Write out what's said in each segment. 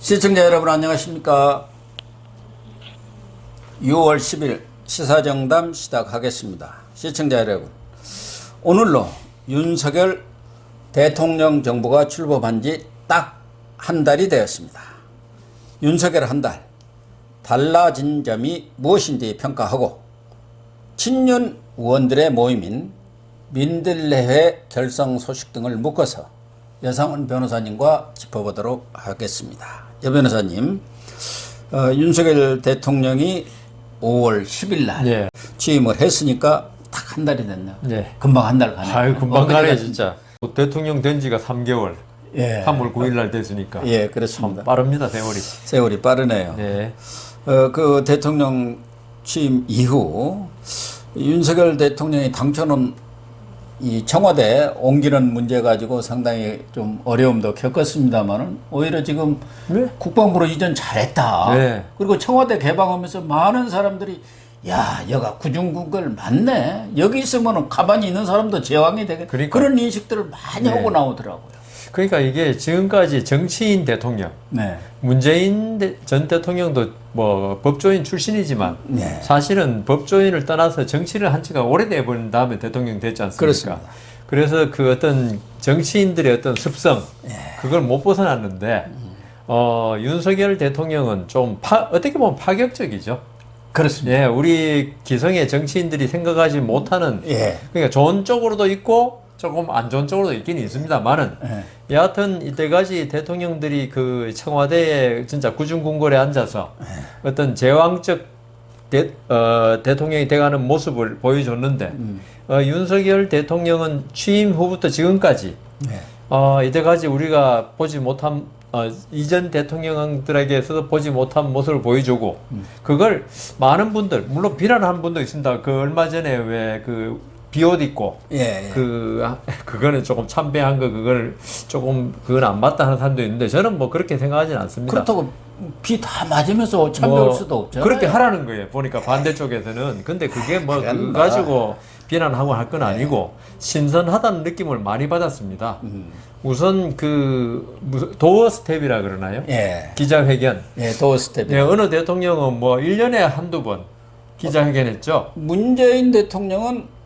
시청자 여러분 안녕하십니까. 6월 10일 시사정담 시작하겠습니다. 시청자 여러분, 오늘로 윤석열 대통령 정부가 출범한 지 딱 한 달이 되었습니다. 윤석열 한 달, 달라진 점이 무엇인지 평가하고 친윤 의원들의 모임인 민들레회 결성 소식 등을 묶어서 여상훈 변호사님과 짚어보도록 하겠습니다. 여 변호사님, 윤석열 대통령이 5월 10일 날 취임을 했으니까 딱 한 달이 됐네요. 금방 한 달 가네요. 아유, 금방 가네 진짜. 대통령 된 지가 3개월. 3월 9일 날 됐으니까. 그렇습니다. 참 빠릅니다, 세월이. 세월이 빠르네요. 그 대통령 취임 이후 윤석열 대통령이 당초는 이 청와대 옮기는 문제 가지고 상당히 좀 어려움도 겪었습니다만은 오히려 지금 국방부로 이전 잘했다. 그리고 청와대 개방하면서 많은 사람들이 야, 여가 구중궁궐 맞네. 여기 있으면 가만히 있는 사람도 제왕이 되겠다. 그런 인식들을 많이 하고 나오더라고요. 그러니까 이게 지금까지 정치인 대통령, 문재인 전 대통령도 뭐 법조인 출신이지만 사실은 법조인을 떠나서 정치를 한 지가 오래돼 버린 다음에 대통령 됐지 않습니까? 그렇습니다. 그래서 그 어떤 정치인들의 어떤 습성, 그걸 못 벗어났는데 윤석열 대통령은 좀 어떻게 보면 파격적이죠. 그렇습니다. 우리 기성의 정치인들이 생각하지 못하는, 그러니까 좋은 쪽으로도 있고 조금 안 좋은 쪽으로도 있긴 있습니다만은 여하튼 이때까지 대통령들이 그 청와대에 진짜 구중궁궐에 앉아서 어떤 제왕적 대통령이 돼가는 모습을 보여줬는데 윤석열 대통령은 취임 후부터 지금까지 이때까지 우리가 보지 못한 이전 대통령들에게서도 보지 못한 모습을 보여주고 그걸 많은 분들, 물론 비난하는 분도 있습니다. 그 얼마 전에 왜 그 비옷 입고 그거는 조금 참배한 거, 그건 안 맞다 하는 사람도 있는데 저는 뭐 그렇게 생각하지는 않습니다. 그렇다고 비 다 맞으면서 참배할 수도 없잖아요. 그렇게 하라는 거예요. 보니까 반대쪽에서는. 근데 그게 뭐 그거 가지고 비난하고 할 건 아니고 신선하다는 느낌을 많이 받았습니다. 우선 도어 스텝이라 그러나요? 기자회견. 도어 스텝. 어느 대통령은 뭐 1년에 한두 번 기자회견했죠. 문재인 대통령은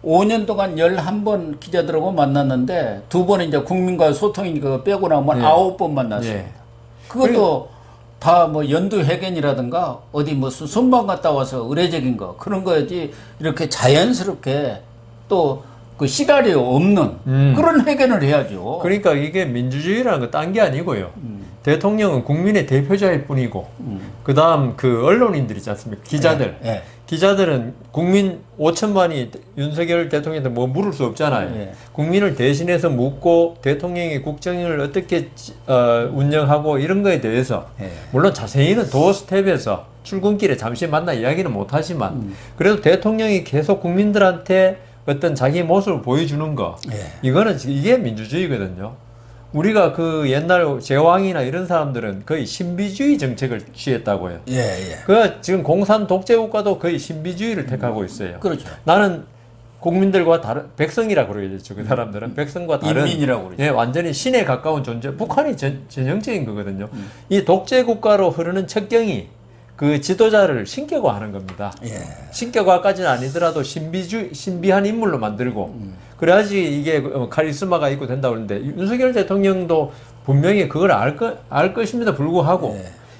5년 동안 11번 기자들하고 만났는데 2번은 이제 국민과 소통이니까 빼고 나면 9번 만났습니다. 그것도 다 뭐 연두회견이라든가 어디 무슨 순방 갔다 와서 의례적인 거 그런 거지 이렇게 자연스럽게 또 그 시라리오 없는 그런 회견을 해야죠. 그러니까 이게 민주주의라는 거 딴 게 아니고요. 대통령은 국민의 대표자일 뿐이고 그 다음 그 언론인들 있지 않습니까? 기자들. 기자들은 국민 5천만이 윤석열 대통령한테 뭐 물을 수 없잖아요. 국민을 대신해서 묻고 대통령의 국정을 어떻게 운영하고 이런 거에 대해서 물론 자세히는 도어 스텝에서 출근길에 잠시 만나 이야기는 못하지만 그래도 대통령이 계속 국민들한테 어떤 자기 모습을 보여주는 거 이게 민주주의거든요. 우리가 그 옛날 제왕이나 이런 사람들은 거의 신비주의 정책을 취했다고요. 그 지금 공산 독재 국가도 거의 신비주의를 택하고 있어요. 그렇죠. 나는 국민들과 다른 백성이라고 그러겠죠. 그 사람들은 백성과 다른 인민이라고 그러죠. 완전히 신에 가까운 존재. 북한이 전형적인 거거든요. 이 독재 국가로 흐르는 척경이 그 지도자를 신격화하는 겁니다. 신격화까지는 아니더라도 신비한 인물로 만들고 그래야지 이게 카리스마가 있고 된다고 그러는데 윤석열 대통령도 분명히 그걸 알 것임에도 불구하고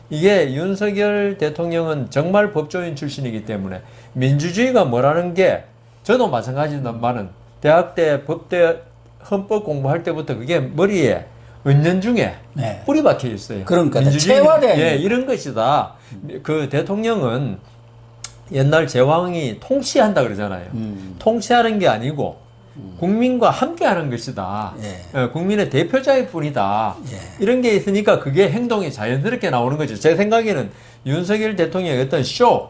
이게 윤석열 대통령은 정말 법조인 출신이기 때문에 민주주의가 뭐라는 게 저도 마찬가지지만은 대학 때 법대 헌법 공부할 때부터 그게 머리에 은연중에 뿌리 박혀 있어요. 그러니까 체화돼 이런 것이다. 그 대통령은 옛날 제왕이 통치한다 그러잖아요. 통치하는 게 아니고 국민과 함께 하는 것이다. 국민의 대표자일 뿐이다. 이런 게 있으니까 그게 행동이 자연스럽게 나오는 거죠. 제 생각에는 윤석열 대통령의 어떤 쇼,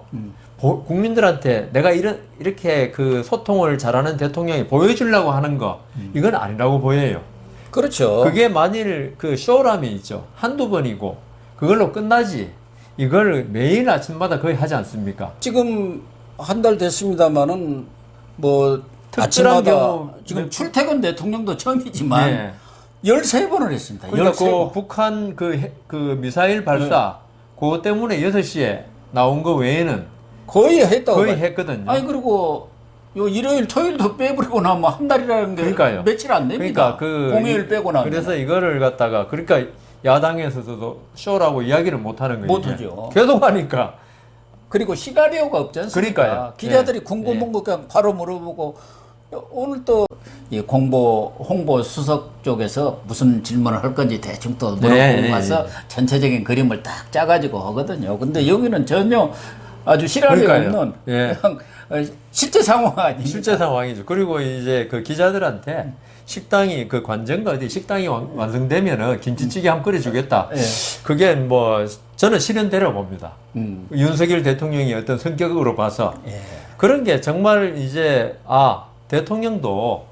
국민들한테 내가 이렇게 그 소통을 잘하는 대통령이 보여주려고 하는 거, 이건 아니라고 보여요. 그렇죠. 그게 만일 그 쇼라면 있죠. 한두 번이고 그걸로 끝나지. 이걸 매일 아침마다 거의 하지 않습니까? 지금 한 달 됐습니다만은 뭐 특별한 아침마다 경우 지금 출퇴근 대통령도 처음이지만 13번을 했습니다. 그러니까 13번. 그 북한 그 미사일 발사 그거 때문에 6시에 나온 거 외에는 거의 했다고 거의 봐요. 했거든요. 아니 그리고 요 일요일 토요일도 빼버리고 나면 한 달이라는 게 그러니까요. 며칠 안 됩니다. 공휴일 빼고 나면. 그래서 이거를 갖다가 그러니까 야당에서도 쇼라고 이야기를 못 하는 거예요. 못하죠. 계속 하니까. 그리고 시나리오가 없지 않습니까? 그러니까요. 기자들이 네. 궁금한 거 그냥 바로 물어보고 오늘 또 이 홍보 수석 쪽에서 무슨 질문을 할 건지 대충 또 물어보고 네. 와서 전체적인 그림을 딱 짜가지고 하거든요. 근데 여기는 전혀 아주 시나리오 그러니까요. 없는 예. 그냥 실제 상황 아닙니까? 실제 상황이죠. 그리고 이제 그 기자들한테 식당이 그 관전가 어디 식당이 완성되면은 김치찌개 한번 끓여주겠다. 예. 그게 뭐 저는 실현되려 봅니다. 음. 윤석열 대통령의 어떤 성격으로 봐서 예. 그런 게 정말 이제 대통령도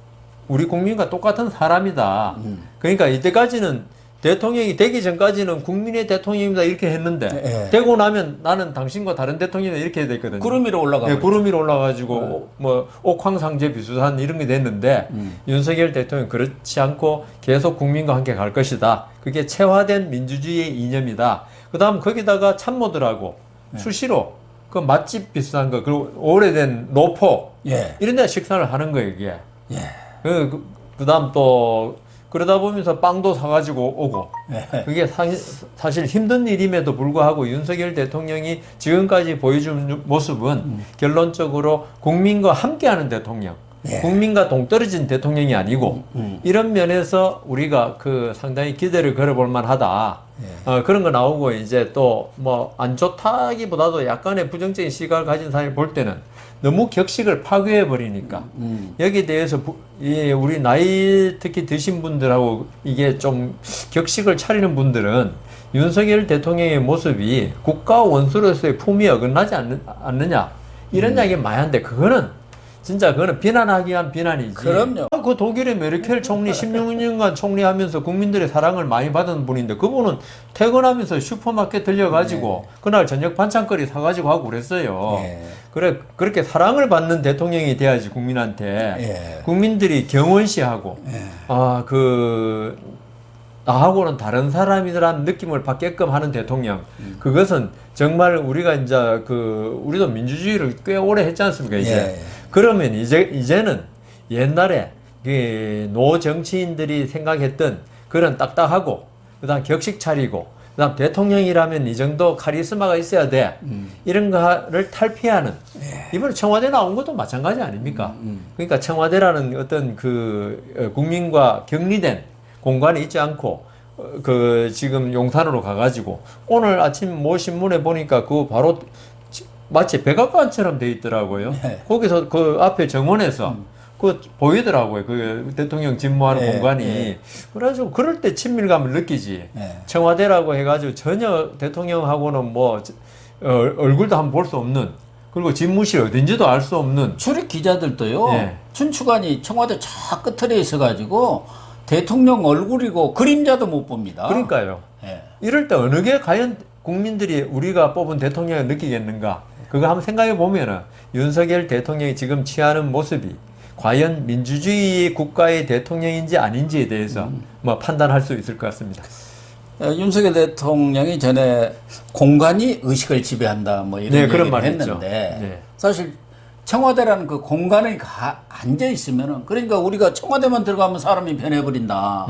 우리 국민과 똑같은 사람이다. 그러니까 이때까지는 대통령이 되기 전까지는 국민의 대통령입니다 이렇게 했는데 예. 되고 나면 나는 당신과 다른 대통령이다 이렇게 됐거든요. 구름 위로 올라가고 네, 구름 위로 올라가지고 뭐 옥황상제 비수산 이런 게 됐는데 윤석열 대통령 그렇지 않고 계속 국민과 함께 갈 것이다. 그게 체화된 민주주의의 이념이다. 그다음 거기다가 참모들하고 수시로 그 맛집 비슷한 거 그리고 오래된 노포 예. 이런 데 식사를 하는 거예요 이게. 예. 그다음 또 그러다 보면서 빵도 사가지고 오고 예. 그게 사실 힘든 일임에도 불구하고 윤석열 대통령이 지금까지 보여준 모습은 결론적으로 국민과 함께하는 대통령, 예. 국민과 동떨어진 대통령이 아니고 이런 면에서 우리가 그 상당히 기대를 걸어볼 만하다. 그런 거 나오고 이제 또 뭐 안 좋다기보다도 약간의 부정적인 시각을 가진 사람이 볼 때는 너무 격식을 파괴해 버리니까 여기에 대해서 우리 나이 특히 드신 분들하고 이게 좀 격식을 차리는 분들은 윤석열 대통령의 모습이 국가 원수로서의 품위 어긋나지 않느냐 이런 이야기 많이 하는데 그거는 진짜 그거는 비난하기 위한 비난이지. 그럼요. 그 독일의 메르켈 총리 16년간 총리하면서 국민들의 사랑을 많이 받은 분인데 그분은 퇴근하면서 슈퍼마켓 들려가지고 그날 저녁 반찬거리 사가지고 하고 그랬어요. 그렇게 사랑을 받는 대통령이 돼야지 국민한테. 국민들이 경원시하고 나하고는 다른 사람이라는 느낌을 받게끔 하는 대통령. 그것은 정말 우리가 이제 우리도 민주주의를 꽤 오래 했지 않습니까, 이제. 그러면 이제는 옛날에 노 정치인들이 생각했던 그런 딱딱하고, 그 다음 격식 차리고, 그 다음 대통령이라면 이 정도 카리스마가 있어야 돼. 이런 거를 탈피하는. 이번에 청와대 나온 것도 마찬가지 아닙니까? 그러니까 청와대라는 어떤 국민과 격리된 공간에 있지 않고 지금 용산으로 가가지고 오늘 아침 모 신문에 보니까 바로 마치 백악관처럼 돼 있더라고요. 거기서 그 앞에 정원에서 보이더라고요. 그 대통령 집무하는 공간이. 그래가지고 그럴 때 친밀감을 느끼지. 청와대라고 해가지고 전혀 대통령하고는 뭐 얼굴도 한번 볼 수 없는, 그리고 집무실 어딘지도 알 수 없는. 출입 기자들도요. 춘추관이 청와대 저 끝에 있어가지고 대통령 얼굴이고 그림자도 못 봅니다. 그러니까요. 이럴 때 어느 게 과연 국민들이 우리가 뽑은 대통령을 느끼겠는가? 그거 한번 생각해 보면은 윤석열 대통령이 지금 취하는 모습이 과연 민주주의 국가의 대통령인지 아닌지에 대해서 뭐 판단할 수 있을 것 같습니다. 윤석열 대통령이 전에 공간이 의식을 지배한다 뭐 이런 얘기를 했는데 사실 청와대라는 그 공간에 앉아 있으면은 그러니까 우리가 청와대만 들어가면 사람이 변해버린다.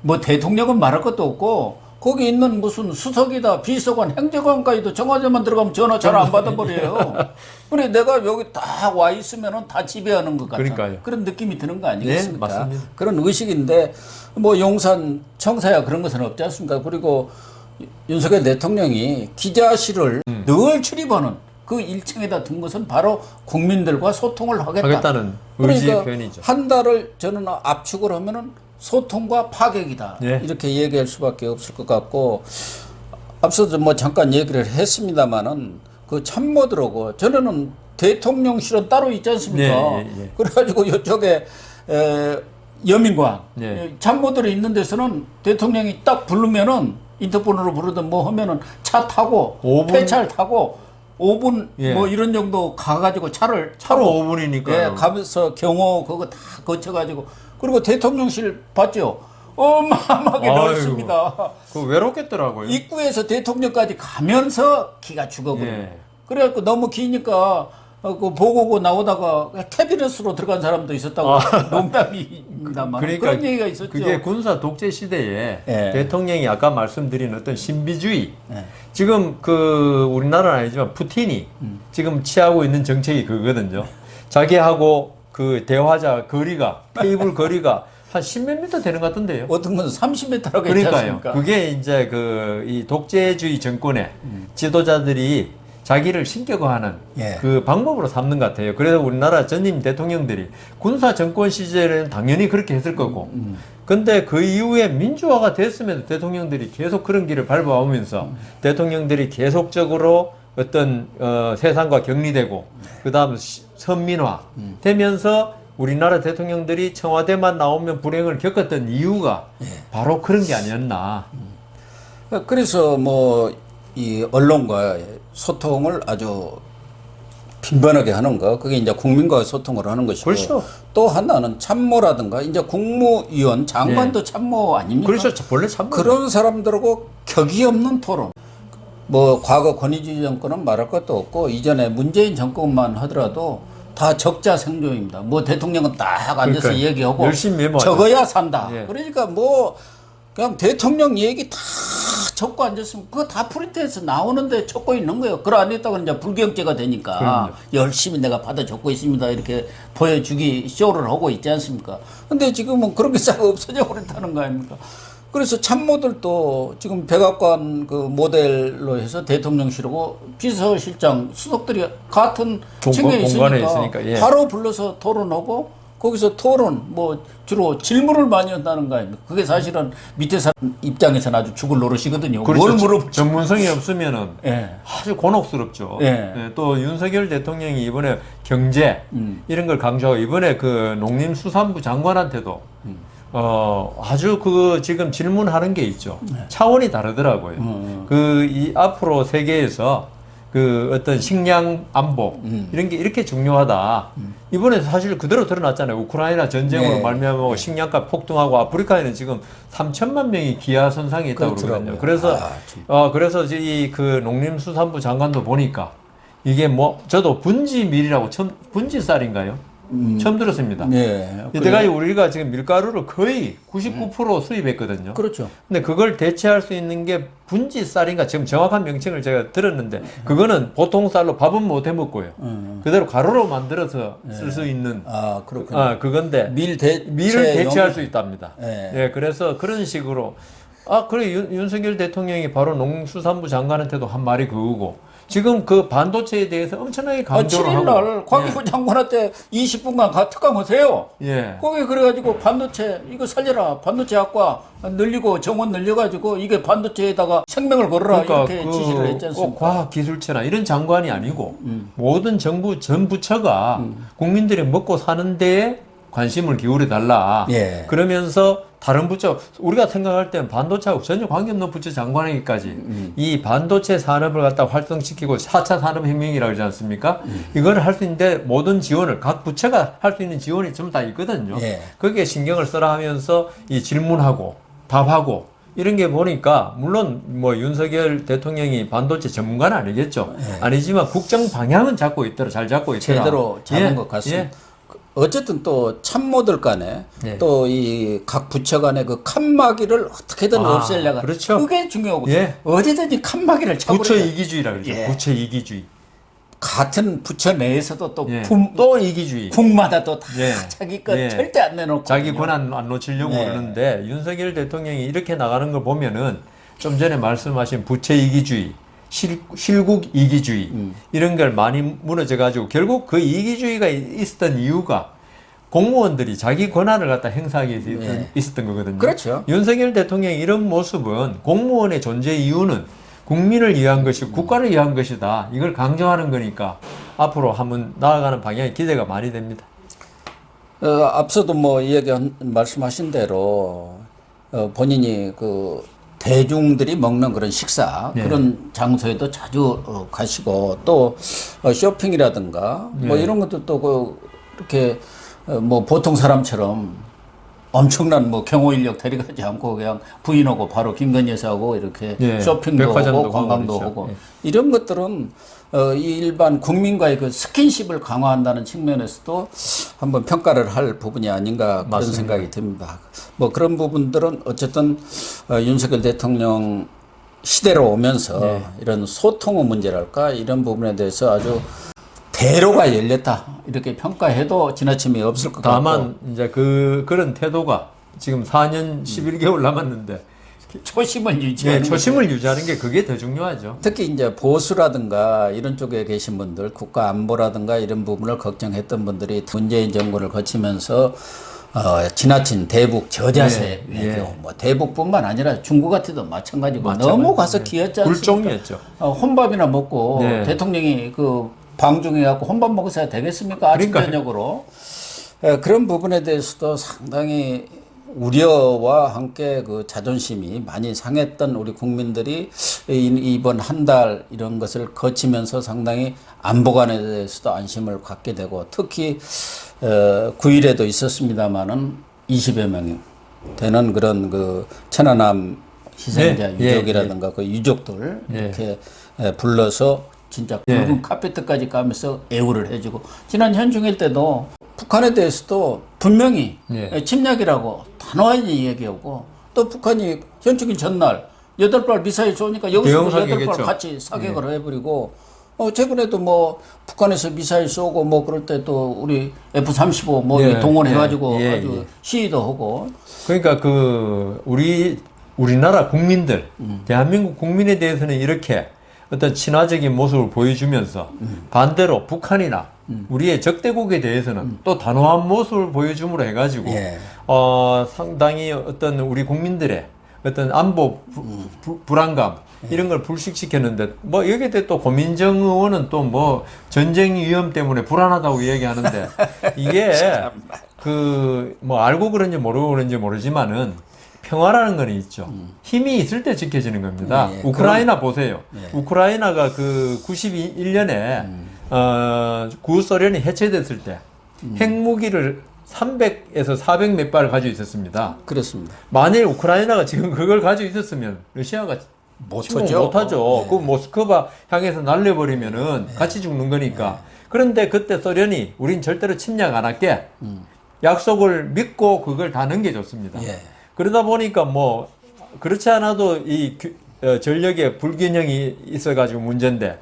뭐 대통령은 말할 것도 없고 거기 있는 무슨 수석이다 비서관 행정관까지도 청와대만 들어가면 전화 잘 안 받아버려요. 그래 내가 여기 딱 와 있으면은 다 지배하는 것 같은 그런 느낌이 드는 거 아니겠습니까? 네, 맞습니다. 그런 의식인데 뭐 용산 청사야 그런 것은 없지 않습니까? 그리고 윤석열 대통령이 기자실을 늘 출입하는 그 1층에다 둔 것은 바로 국민들과 소통을 하겠다는 의지의 그러니까 표현이죠. 한 달을 저는 압축을 하면은 소통과 파격이다. 이렇게 얘기할 수밖에 없을 것 같고 앞서도 뭐 잠깐 얘기를 했습니다마는 그 참모들하고 저는 대통령실은 따로 있지 않습니까? 그래가지고 이쪽에 여민관 참모들이 있는 데서는 대통령이 딱 부르면은 인터폰으로 부르든 뭐 하면은 차 타고 5분? 폐차를 타고 5분 뭐 이런 정도 가가지고 차로 5분이니까 가면서 경호 그거 다 거쳐가지고 그리고 대통령실 봤죠? 어마어마하게 넓습니다. 그 외롭겠더라고요. 입구에서 대통령까지 가면서 기가 죽어버려요. 예. 그래갖고 너무 기니까 그 보고고 나오다가 캐비넷으로 들어간 사람도 있었다고 농담입니다만 그러니까 그런 얘기가 있었죠. 그게 군사 독재 시대에 예. 대통령이 아까 말씀드린 어떤 신비주의 예. 지금 그 우리나라는 아니지만 푸틴이 지금 취하고 있는 정책이 그거거든요. 자기하고 그 대화자 거리가 테이블 거리가 한 10몇 미터 되는 것 같던데요. 어떤 건 30m라고 했지 그러니까요. 않습니까? 그게 이제 그 이 독재주의 정권의 지도자들이 자기를 신격화하는 예. 그 방법으로 삼는 것 같아요. 그래서 우리나라 전임 대통령들이 군사 정권 시절에는 당연히 그렇게 했을 거고. 근데 그 이후에 민주화가 됐으면 대통령들이 계속 그런 길을 밟아오면서 대통령들이 계속적으로 어떤 세상과 격리되고 그다음 선민화 되면서 우리나라 대통령들이 청와대만 나오면 불행을 겪었던 이유가 바로 그런 게 아니었나. 그래서 뭐 이 언론과의 소통을 아주 빈번하게 하는 거, 그게 이제 국민과의 소통을 하는 것이고, 그렇죠. 또 하나는 참모라든가 이제 국무위원 장관도 참모 아닙니까? 그렇죠. 본래 참모. 그런 사람들하고 격이 없는 토론. 뭐 과거 권위주의 정권은 말할 것도 없고 이전에 문재인 정권만 하더라도 다 적자생존입니다. 뭐 대통령은 딱 앉아서 그러니까 얘기하고 열심히 메모하죠. 적어야 산다. 예. 그러니까 뭐 그냥 대통령 얘기 다 적고 앉았으면 그거 다 프린트해서 나오는데 적고 있는 거예요. 그걸 안 했다고 이제 불경죄가 되니까 그럼요. 열심히 내가 받아 적고 있습니다. 이렇게 보여주기 쇼를 하고 있지 않습니까? 근데 지금은 그런 게 싹 없어져 버렸다는 거 아닙니까? 그래서 참모들도 지금 백악관 그 모델로 해서 대통령실하고 비서실장 수석들이 같은 층에 공간에 있으니까, 있으니까, 예. 바로 불러서 토론하고 거기서 토론 뭐 주로 질문을 많이 한다는 거 아닙니까? 그게 사실은 밑에 사람 입장에서는 아주 죽을 노릇이거든요. 그렇죠. 뭘 물어보죠? 전문성이 없으면은 예. 아주 곤혹스럽죠. 예. 예, 또 윤석열 대통령이 이번에 경제 이런 걸 강조하고 이번에 그 농림수산부 장관한테도 아주 그 지금 질문하는 게 있죠. 차원이 다르더라고요. 그 이 앞으로 세계에서 그 어떤 식량 안보 이런 게 이렇게 중요하다. 이번에 사실 그대로 드러났잖아요. 우크라이나 전쟁으로 네. 말미암아 식량가 폭등하고 아프리카에는 지금 3천만 명이 기아 선상에 있다고 그러거든요. 그래서 그래서 이 그 농림수산부 장관도 보니까 이게 뭐 저도 분지밀이라고 분지쌀인가요? 처음 들었습니다. 네. 이때까지 우리가 지금 밀가루를 거의 99% 수입했거든요. 그렇죠. 근데 그걸 대체할 수 있는 게 분지쌀인가 지금 정확한 명칭을 제가 들었는데 그거는 보통 쌀로 밥은 못 해 먹고요. 그대로 가루로 만들어서 쓸 수 있는 그렇군요. 그건데 밀을 대체할 수 있답니다. 네. 예, 그래서 그런 식으로 그래 윤석열 대통령이 바로 농수산부 장관한테도 한 말이 그거고 지금 그 반도체에 대해서 엄청나게 강조를 7일 하고 날 곽기부 장관한테 20분간 특강하세요. 예. 거기 그래가지고 반도체 이거 살려라. 반도체 학과 늘리고 정원 늘려가지고 이게 반도체에다가 생명을 걸어라. 그러니까 이렇게 지시를 했지 않습니까? 꼭 과학기술처나 이런 장관이 아니고 모든 정부 전 부처가 국민들이 먹고 사는 데에 관심을 기울여 달라. 예. 그러면서 다른 부처 우리가 생각할 때는 반도체하고 전혀 관계없는 부처 장관에게까지 이 반도체 산업을 갖다 활성시키고 4차 산업혁명이라고 그러지 않습니까? 이걸 할 수 있는데 모든 지원을 각 부처가 할 수 있는 지원이 좀 다 있거든요. 예. 거기에 신경을 써라 하면서 이 질문하고 답하고 이런 게 보니까 물론 뭐 윤석열 대통령이 반도체 전문가는 아니겠죠. 아니지만 국정 방향은 잡고 있더라. 잘 잡고 있더라. 제대로 잡은 것 같습니다. 어쨌든 또 참모들 간에 또 이 각 부처 간의 그 칸막이를 어떻게든 없애려고 그렇죠. 그게 중요하고 예. 어디든지 칸막이를 부처 쳐버려야 이기주의라 그러죠. 예. 부처 이기주의. 같은 부처 내에서도 또 또 이기주의. 국마다 또 다 예. 자기 것 예. 절대 안 내놓고 자기 권한 안 놓치려고 그러는데 윤석열 대통령이 이렇게 나가는 걸 보면은 좀 전에 말씀하신 부처 이기주의, 실국 이기주의 이런 걸 많이 무너져 가지고 결국 그 이기주의가 있었던 이유가 공무원들이 자기 권한을 갖다 행사하기 위해서 있었던 거거든요. 그렇죠. 윤석열 대통령의 이런 모습은 공무원의 존재 이유는 국민을 위한 것이고 국가를 위한 것이다. 이걸 강조하는 거니까 앞으로 한번 나아가는 방향이 기대가 많이 됩니다. 앞서도 뭐 말씀하신 대로 본인이 그 대중들이 먹는 그런 식사 그런 장소에도 자주 가시고 또 쇼핑이라든가 뭐 이런 것도 또 이렇게 뭐 보통 사람처럼 엄청난 뭐 경호 인력 데려가지 않고 그냥 부인하고 바로 김건희 여사하고 이렇게 예, 쇼핑도 백화점도 하고 관광도 가고 하고 그렇죠. 이런 것들은 이 일반 국민과의 그 스킨십을 강화한다는 측면에서도 한번 평가를 할 부분이 아닌가 그런 맞습니다. 생각이 듭니다. 뭐 그런 부분들은 어쨌든 윤석열 대통령 시대로 오면서 이런 소통의 문제랄까 이런 부분에 대해서 아주 대로가 열렸다 이렇게 평가해도 지나침이 없을 것 같고 다만 이제 그런 태도가 지금 4년 11개월 남았는데 초심을 유지하는 초심을 유지하는 게 그게 더 중요하죠. 특히 이제 보수라든가 이런 쪽에 계신 분들 국가 안보라든가 이런 부분을 걱정했던 분들이 문재인 정부를 거치면서 지나친 대북 저자세 외교 뭐 대북뿐만 아니라 중국한테도 마찬가지고 너무 가서 기었지 않습니까? 굴종이었죠. 혼밥이나 먹고 대통령이 그 방중해 갖고 혼밥 먹어야 되겠습니까? 아침 저녁으로 그런 부분에 대해서도 상당히 우려와 함께 그 자존심이 많이 상했던 우리 국민들이 이번 한 달 이런 것을 거치면서 상당히 안보관에 대해서도 안심을 갖게 되고 특히 9일에도 있었습니다마는 20여 명이 되는 그런 그 천안함 희생자 유족이라든가 그 유족들 이렇게 불러서 진짜 붉은 카페트까지 까면서 애우를 해주고 지난 현충일 때도 북한에 대해서도 분명히 침략이라고 단호하게 얘기하고 또 북한이 현충일 전날 8발 미사일 쏘니까 여기서 8발 같이 사격을 해버리고 최근에도 뭐 북한에서 미사일 쏘고 뭐 그럴 때 또 우리 F-35 뭐 동원해가지고 아주 시위도 하고 그러니까 그 우리나라 국민들 대한민국 국민에 대해서는 이렇게 어떤 친화적인 모습을 보여주면서 반대로 북한이나 우리의 적대국에 대해서는 또 단호한 모습을 보여줌으로 해가지고 상당히 어떤 우리 국민들의 어떤 안보 불안감 이런 걸 불식시켰는데 뭐 여기에 대해 또 고민정 의원은 또 뭐 전쟁 위험 때문에 불안하다고 얘기하는데 이게 그 뭐 알고 그런지 모르고 그런지 모르지만은 평화라는 건 있죠. 힘이 있을 때 지켜지는 겁니다. 우크라이나 보세요. 우크라이나가 그 91년에 구소련이 해체됐을 때 핵무기를 300에서 400 몇 발을 가지고 있었습니다. 그렇습니다. 만일 우크라이나가 지금 그걸 가지고 있었으면 러시아가 못하죠. 그 모스크바 향해서 날려버리면은 같이 죽는 거니까. 그런데 그때 소련이 우린 절대로 침략 안 할게. 약속을 믿고 그걸 다 넘겨줬습니다. 그러다 보니까 뭐 그렇지 않아도 이 전력의 불균형이 있어가지고 문제인데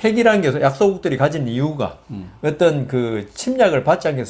핵이라는 게 약소국들이 가진 이유가 어떤 그 침략을 받지 않게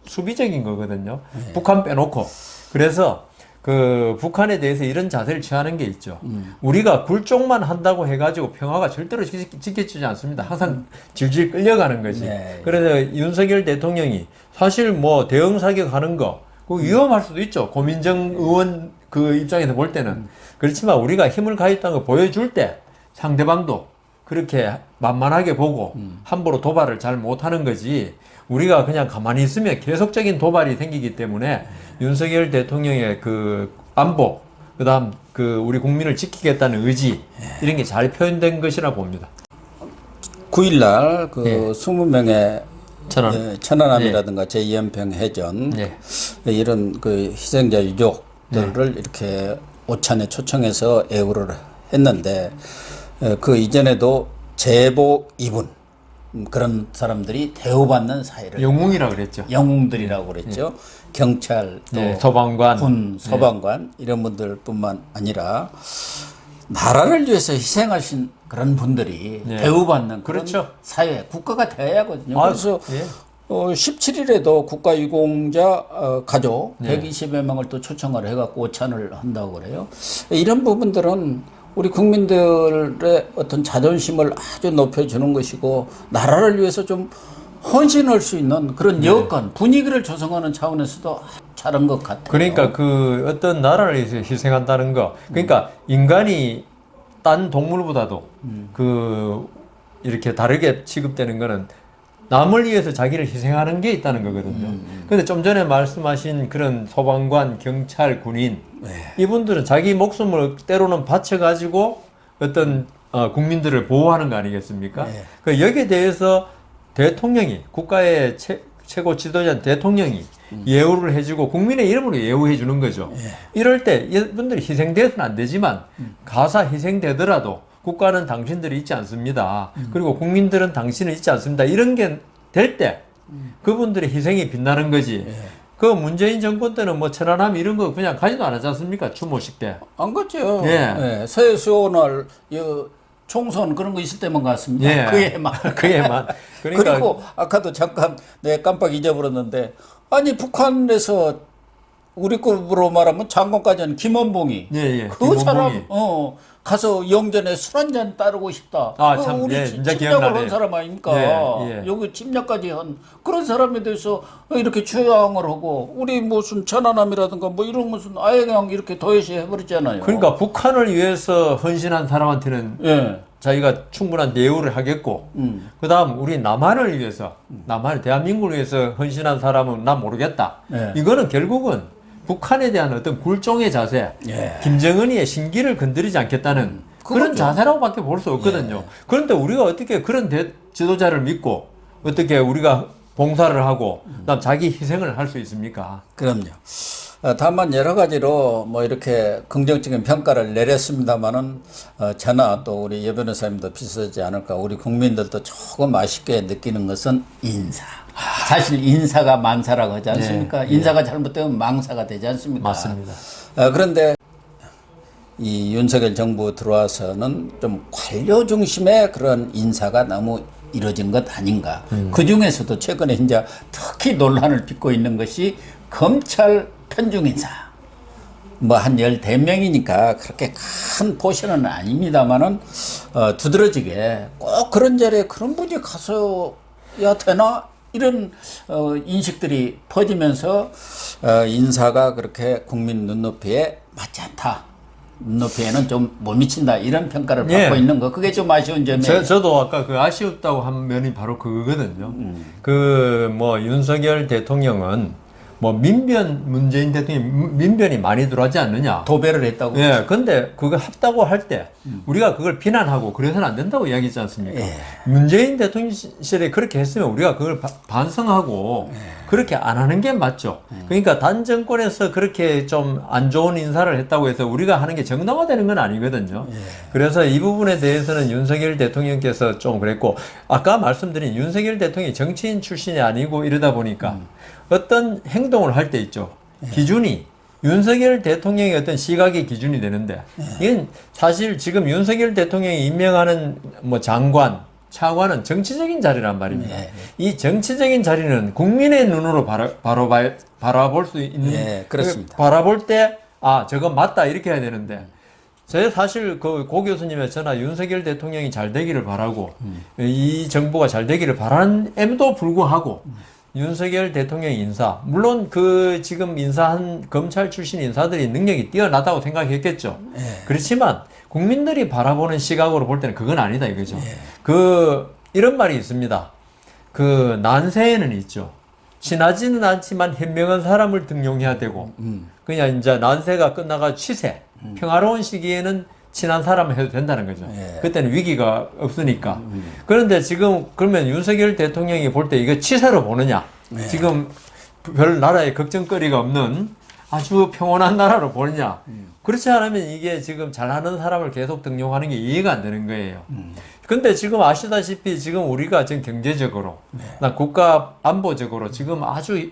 수비적인 거거든요. 북한 빼놓고. 그래서 그 북한에 대해서 이런 자세를 취하는 게 있죠. 우리가 굴종만 한다고 해가지고 평화가 절대로 지켜지지 않습니다. 항상 질질 끌려가는 거지. 그래서 윤석열 대통령이 사실 뭐 대응 사격하는 거 그 위험할 수도 있죠. 고민정 의원 그 입장에서 볼 때는. 그렇지만 우리가 힘을 가했다는 걸 보여줄 때 상대방도 그렇게 만만하게 보고 함부로 도발을 잘 못하는 거지. 우리가 그냥 가만히 있으면 계속적인 도발이 생기기 때문에 윤석열 대통령의 그 안보, 그다음 그 우리 국민을 지키겠다는 의지 이런 게 잘 표현된 것이라 봅니다. 9일날 그 20명의 천안함이라든가 제2연평 해전 이런 그 희생자 유족들을 이렇게 오찬에 초청해서 애우를 했는데 그 이전에도 제복 입은 그런 사람들이 대우받는 사회를 영웅이라고 그랬죠. 영웅들이라고 그랬죠. 경찰 또 소방관, 군 소방관 이런 분들뿐만 아니라 나라를 위해서 희생하신 그런 분들이 대우받는 그런 사회, 국가가 돼야 하거든요. 그래서 17일에도 국가유공자 가족 120여 명을 또 초청을 해갖고 오찬을 한다고 그래요. 이런 부분들은 우리 국민들의 어떤 자존심을 아주 높여주는 것이고 나라를 위해서 좀 헌신할 수 있는 그런 여건, 분위기를 조성하는 차원에서도 잘한 것 같아요. 그러니까 그 어떤 나라를 위해서 희생한다는 거, 그러니까 인간이 딴 동물보다도 그 이렇게 다르게 취급되는 거는 남을 위해서 자기를 희생하는 게 있다는 거거든요. 근데 좀 전에 말씀하신 그런 소방관, 경찰, 군인 이분들은 자기 목숨을 때로는 바쳐가지고 어떤 국민들을 보호하는 거 아니겠습니까? 그 여기에 대해서 대통령이 국가의 최고 지도자 대통령이 예우를 해주고 국민의 이름으로 예우해 주는 거죠. 이럴 때 이분들이 희생되어서는 안 되지만 가사 희생되더라도 국가는 당신들이 있지 않습니다. 그리고 국민들은 당신을 잊지 않습니다. 이런 게 될 때 그분들의 희생이 빛나는 거지. 그 문재인 정권 때는 뭐 천안함 이런 거 그냥 가지도 않았지 않습니까? 추모식 때. 안 갔죠. 예. 예. 세수날 총선 그런 거 있을 때만 갔습니다. 예. 그 해만. 그 해만. 그러니까 그리고 아까도 잠깐 내가 깜빡 잊어버렸는데 아니 북한에서 우리 급으로 말하면 장관까지는 김원봉이 예. 그 김원봉이. 사람 가서 영전에 술 한잔 따르고 싶다. 아, 그 참, 우리 예, 진짜 침략을 기억나네. 한 사람 아닙니까? 예. 여기 침략까지 한 그런 사람에 대해서 이렇게 추앙을 하고 우리 무슨 천안함이라든가 뭐 이런 무슨 아예 그냥 이렇게 도외시 해버렸잖아요. 그러니까 북한을 위해서 헌신한 사람한테는 예. 자기가 충분한 대우를 하겠고, 그 다음 우리 남한을 위해서, 남한, 대한민국을 위해서 헌신한 사람은 난 모르겠다. 예. 이거는 결국은 북한에 대한 어떤 굴종의 자세, 예. 김정은이의 신기를 건드리지 않겠다는 그런 그거죠. 자세라고밖에 볼 수 없거든요. 그런데 우리가 어떻게 그런 지도자를 믿고 어떻게 우리가 봉사를 하고 그다음 자기 희생을 할 수 있습니까? 그럼요. 다만 여러 가지로 뭐 이렇게 긍정적인 평가를 내렸습니다만은 저나 또 우리 여 변호사님도 비슷하지 않을까. 우리 국민들도 조금 아쉽게 느끼는 것은 인사. 사실 인사가 만사라고 하지 않습니까? 인사가 잘못되면 망사가 되지 않습니까? 맞습니다. 그런데 이 윤석열 정부 들어와서는 좀 관료 중심의 그런 인사가 너무 이루어진 것 아닌가. 그 중에서도 최근에 이제 특히 논란을 빚고 있는 것이 검찰 편중인사. 뭐 한 14명이니까 그렇게 큰 포션은 아닙니다만은 두드러지게 꼭 그런 자리에 그런 분이 가서야 되나? 이런 인식들이 퍼지면서 인사가 그렇게 국민 눈높이에 맞지 않다. 눈높이에는 좀 못 미친다. 이런 평가를 받고 있는 거. 그게 좀 아쉬운 점이에요. 저도 아까 그 아쉬웠다고 한 면이 바로 그거거든요. 그 뭐 윤석열 대통령은 뭐 문재인 대통령이 민변이 많이 들어가지 않느냐. 도배를 했다고. 예, 근데 그거 했다고 할 때 우리가 그걸 비난하고 그래서는 안 된다고 이야기했지 않습니까? 예. 문재인 대통령실에 그렇게 했으면 우리가 그걸 반성하고 그렇게 안 하는 게 맞죠. 그러니까 단 정권에서 그렇게 좀 안 좋은 인사를 했다고 해서 우리가 하는 게 정당화되는 건 아니거든요. 그래서 이 부분에 대해서는 윤석열 대통령께서 좀 그랬고, 아까 말씀드린 윤석열 대통령이 정치인 출신이 아니고 이러다 보니까 어떤 행동을 할 때 있죠. 기준이 윤석열 대통령의 어떤 시각의 기준이 되는데, 이건 사실 지금 윤석열 대통령이 임명하는 뭐 장관, 차관은 정치적인 자리란 말입니다. 이 정치적인 자리는 국민의 눈으로 바라볼 수 있는, 그렇습니다. 바라볼 때, 아, 저건 맞다, 이렇게 해야 되는데, 제 사실 그 고 교수님의 전화 윤석열 대통령이 잘 되기를 바라고, 이 정부가 잘 되기를 바람에도 불구하고, 윤석열 대통령 인사, 물론 그 지금 인사한 검찰 출신 인사들이 능력이 뛰어나다고 생각했겠죠. 그렇지만 국민들이 바라보는 시각으로 볼 때는 그건 아니다 이거죠. 이런 말이 있습니다. 그 난세에는 있죠. 친하지는 않지만 현명한 사람을 등용해야 되고, 그냥 이제 난세가 끝나가 취세, 평화로운 시기에는 친한 사람을 해도 된다는 거죠. 그때는 위기가 없으니까. 그런데 지금 그러면 윤석열 대통령이 볼 때 이거 치사로 보느냐? 지금 별 나라에 걱정거리가 없는 아주 평온한 나라로 보느냐? 그렇지 않으면 이게 지금 잘하는 사람을 계속 등용하는 게 이해가 안 되는 거예요. 근데 지금 아시다시피 지금 우리가 지금 경제적으로, 국가 안보적으로 지금 아주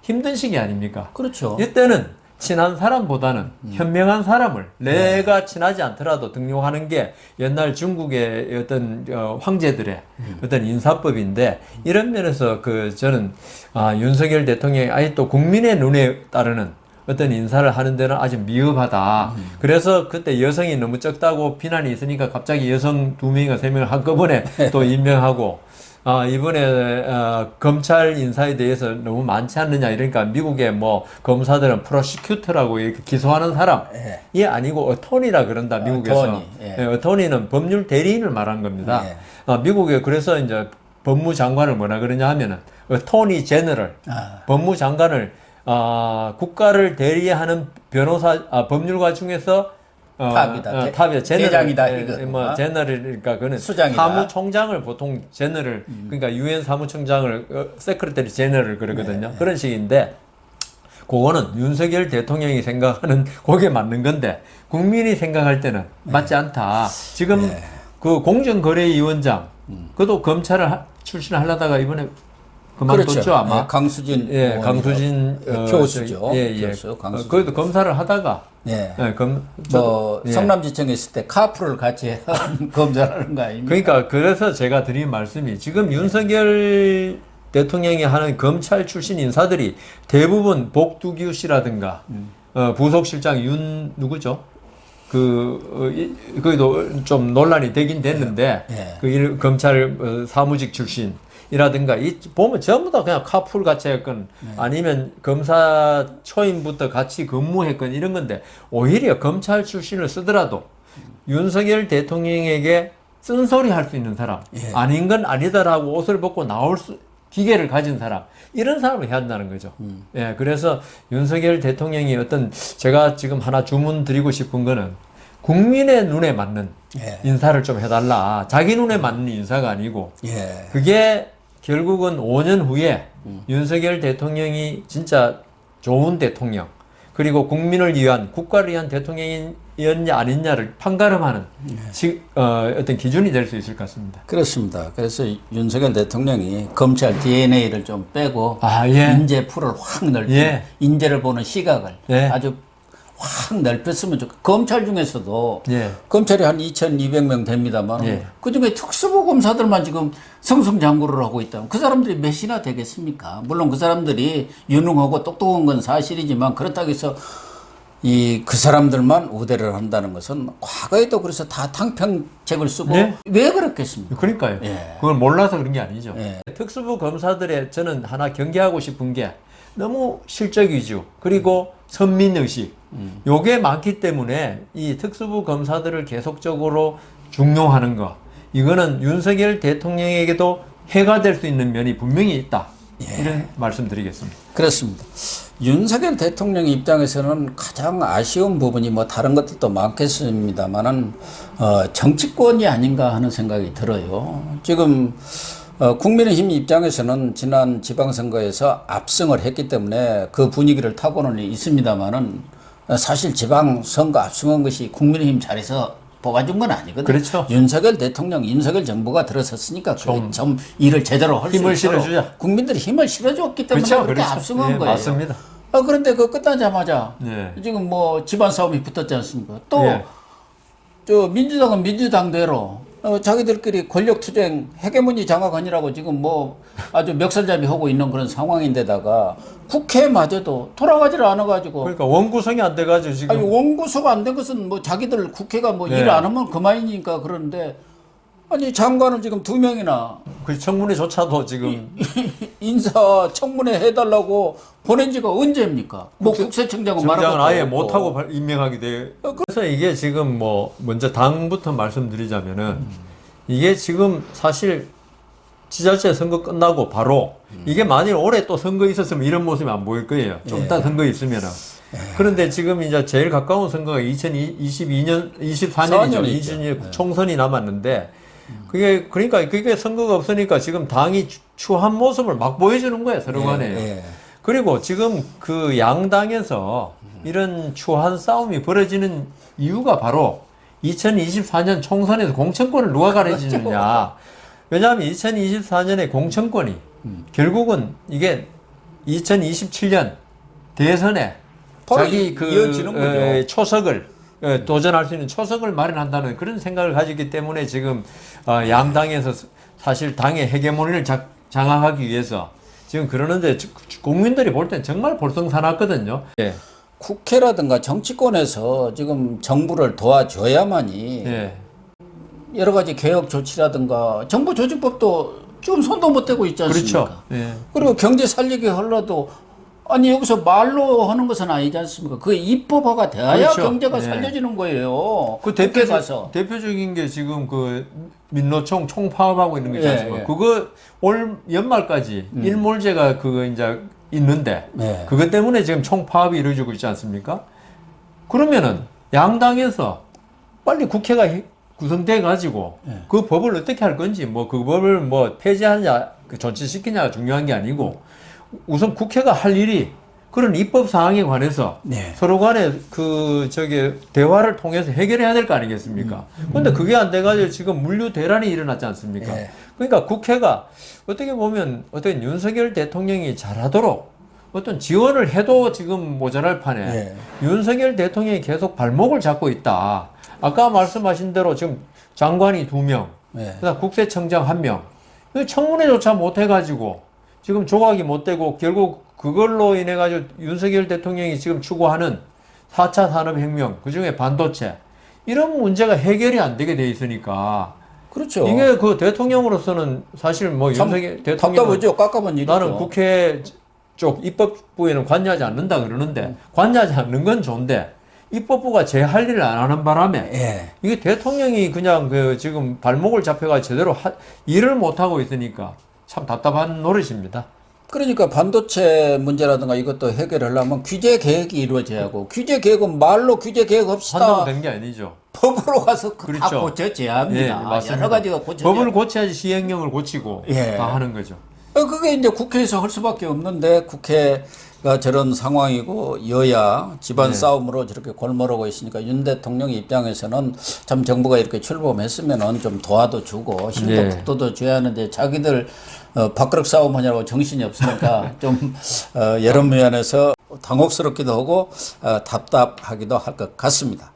힘든 시기 아닙니까? 그렇죠. 이때는 친한 사람보다는 현명한 사람을 내가 친하지 않더라도 등용하는 게 옛날 중국의 어떤 황제들의 어떤 인사법인데, 이런 면에서 저는 윤석열 대통령이 아예 또 국민의 눈에 따르는 어떤 인사를 하는 데는 아주 미흡하다. 그래서 그때 여성이 너무 적다고 비난이 있으니까 갑자기 여성 2명인가 3명을 한꺼번에 또 임명하고, 이번에 검찰 인사에 대해서 너무 많지 않느냐, 이러니까 미국의 뭐 검사들은 프로시큐터라고 이렇게 기소하는 사람이 아니고 어토니라 그런다, 미국에서. 어토니는 법률 대리인을 말한 겁니다. 미국에 그래서 이제 법무장관을 뭐라 그러냐 하면은 어토니 제너럴, 법무장관을 국가를 대리하는 법률가 중에서 탑이다. 탑이다. 대장이다. 이거. 뭐 제너럴이니까 그는 수장이다. 사무총장을 보통 제너럴 그러니까 유엔 사무총장을 세크레터리 제너럴 그러거든요. 그런 식인데 그거는 윤석열 대통령이 생각하는 그게 맞는 건데 국민이 생각할 때는 맞지 않다. 지금 그 공정거래위원장 그도 검찰을 출신을 하려다가 이번에 그만뒀죠. 그렇죠. 아마 강수진 강수진 교수죠. 교수 강수진. 거기도 검사를 하다가 성남지청에 있을 때 카풀을 같이 한 검사라는 거 아닙니까? 그러니까 그래서 제가 드린 말씀이 지금 윤석열 대통령이 하는 검찰 출신 인사들이 대부분 복두규 씨라든가 부속실장 윤 누구죠? 거기도 좀 논란이 되긴 됐는데 그 검찰 사무직 출신이라든가 보면 전부 다 그냥 카풀 같이 했건 아니면 검사 초임부터 같이 근무했건 이런 건데 오히려 검찰 출신을 쓰더라도 윤석열 대통령에게 쓴소리 할 수 있는 사람 아닌 건 아니다라고 옷을 벗고 나올 기계를 가진 사람 이런 사람을 해야 한다는 거죠. 그래서 윤석열 대통령이 제가 지금 하나 주문 드리고 싶은 거는 국민의 눈에 맞는 인사를 좀 해달라. 자기 눈에 맞는 인사가 아니고 그게 결국은 5년 후에 윤석열 대통령이 진짜 좋은 대통령 그리고 국민을 위한 국가를 위한 대통령이었냐 아니냐를 판가름하는 어떤 기준이 될 수 있을 것 같습니다. 그렇습니다. 그래서 윤석열 대통령이 검찰 DNA를 좀 빼고 인재 풀을 확 넓히는 인재를 보는 시각을 아주 확 넓혔으면 좋겠고 검찰 중에서도 검찰이 한 2,200명 됩니다만 그중에 특수부 검사들만 지금 승승장구를 하고 있다면 그 사람들이 몇이나 되겠습니까? 물론 그 사람들이 유능하고 똑똑한 건 사실이지만 그렇다고 해서 그 사람들만 우대를 한다는 것은 과거에도 그래서 다 탕평책을 쓰고 왜 그렇겠습니까? 그러니까요. 그걸 몰라서 그런 게 아니죠. 특수부 검사들의 저는 하나 경계하고 싶은 게 너무 실적 위주 그리고 선민의식 요게 많기 때문에 이 특수부 검사들을 계속적으로 중용하는 거 이거는 윤석열 대통령에게도 해가 될 수 있는 면이 분명히 있다. 이런 말씀 드리겠습니다. 그렇습니다. 윤석열 대통령 입장에서는 가장 아쉬운 부분이 뭐 다른 것들도 많겠습니다만은 정치권이 아닌가 하는 생각이 들어요. 지금 국민의힘 입장에서는 지난 지방선거에서 압승을 했기 때문에 그 분위기를 타고는 있습니다만은 사실 지방선거 압승한 것이 국민의힘 잘해서 뽑아준 건 아니거든요. 그렇죠. 윤석열 대통령, 윤석열 정부가 들어섰으니까 좀 일을 제대로 할 수 있도록 힘을 실어주자. 국민들이 힘을 실어줬기 때문에 그렇게 압승한 거예요. 맞습니다. 그런데 끝나자마자 지금 뭐 집안 싸움이 붙었지 않습니까? 또 저 민주당은 민주당대로 자기들끼리 권력투쟁, 헤게모니 장악하느라고 지금 뭐 아주 멱살잡이 하고 있는 그런 상황인데다가 국회마저도 돌아가지를 않아가지고. 그러니까 원구성이 안 돼가지고 지금. 아니, 원구성가 안 된 것은 뭐 자기들 국회가 뭐 일 안 하면 그만이니까 그러는데 아니, 장관을 지금 2명이나. 그 청문회조차도 지금. 인사 청문회 해달라고 보낸 지가 언제입니까? 뭐 국세청장은 말하고. 청장은 아예 못하고 임명하게 돼. 그래서 이게 지금 뭐, 먼저 당부터 말씀드리자면은, 이게 지금 사실 지자체 선거 끝나고 바로, 이게 만일 올해 또 선거 있었으면 이런 모습이 안 보일 거예요. 좀 이따 선거 있으면은. 그런데 지금 이제 제일 가까운 선거가 24년이죠. 이준희 총선이 남았는데, 그러니까 그게 선거가 없으니까 지금 당이 추한 모습을 막 보여주는 거예요, 서로 간에. 그리고 지금 그 양당에서 이런 추한 싸움이 벌어지는 이유가 바로 2024년 총선에서 공천권을 누가 가려지느냐. 왜냐하면 2024년에 공천권이 결국은 이게 2027년 대선에 자기 그 초석을 도전할 수 있는 초석을 마련한다는 그런 생각을 가지기 때문에 지금 양당에서 사실 당의 헤게모니를 장악하기 위해서 지금 그러는데 국민들이 볼 땐 정말 볼썽사납거든요. 국회라든가 정치권에서 지금 정부를 도와줘야만이 여러 가지 개혁 조치라든가 정부 조직법도 지금 손도 못 대고 있지 않습니까? 그렇죠. 그리고 경제 살리기 하려도 아니 여기서 말로 하는 것은 아니지 않습니까? 그게 입법화가 돼야 그렇죠. 경제가 살려지는 거예요. 그 대표적인 게 지금 그 민노총 총파업하고 있는 거 있지 않습니까? 그거 올 연말까지 일몰제가 그거 이제 있는데 그것 때문에 지금 총파업이 이루어지고 있지 않습니까? 그러면은 양당에서 빨리 국회가 구성돼 가지고 그 법을 어떻게 할 건지 뭐 그 법을 뭐 폐지하냐 존치시키냐가 중요한 게 아니고 우선 국회가 할 일이 그런 입법 사항에 관해서 서로 간에 대화를 통해서 해결해야 될 거 아니겠습니까? 근데 그게 안 돼가지고 지금 물류 대란이 일어났지 않습니까? 그러니까 국회가 어떻게 보면 어떤 윤석열 대통령이 잘하도록 어떤 지원을 해도 지금 모자랄 판에 윤석열 대통령이 계속 발목을 잡고 있다. 아까 말씀하신 대로 지금 장관이 2명, 그다음 국세청장 1명, 청문회조차 못 해가지고 지금 조각이 못 되고 결국 그걸로 인해 가지고 윤석열 대통령이 지금 추구하는 4차 산업혁명, 그중에 반도체 이런 문제가 해결이 안 되게 돼 있으니까 그렇죠. 이게 그 대통령으로서는 사실 뭐 윤석열 대통령은 답답하죠. 깝깝한 일이죠. 나는 국회 쪽 입법부에는 관여하지 않는다 그러는데 관여하지 않는 건 좋은데 입법부가 제 할 일을 안 하는 바람에 이게 대통령이 그냥 그 지금 발목을 잡혀가 제대로 일을 못 하고 있으니까 참 답답한 노릇입니다. 그러니까 반도체 문제라든가 이것도 해결하려면 규제 계획이 이루어져야 하고 규제 계획은 말로 규제 계획 없이다 한다고 된 게 아니죠. 법으로 가서 다 그렇죠. 고쳐져야 합니다. 예, 맞습니다. 여러 가지가 고쳐져야 법을 고쳐야지 시행령을 고치고 다 하는 거죠. 그게 이제 국회에서 할 수밖에 없는데 국회가 저런 상황이고 여야 집안 싸움으로 저렇게 골몰하고 있으니까 윤 대통령 입장에서는 참 정부가 이렇게 출범했으면은 좀 도와도 주고 힘도 북돋워 줘야 하는데 자기들 밥그릇 싸움 하냐고 정신이 없으니까 좀 여러 면에서 당혹스럽기도 하고 답답하기도 할 것 같습니다.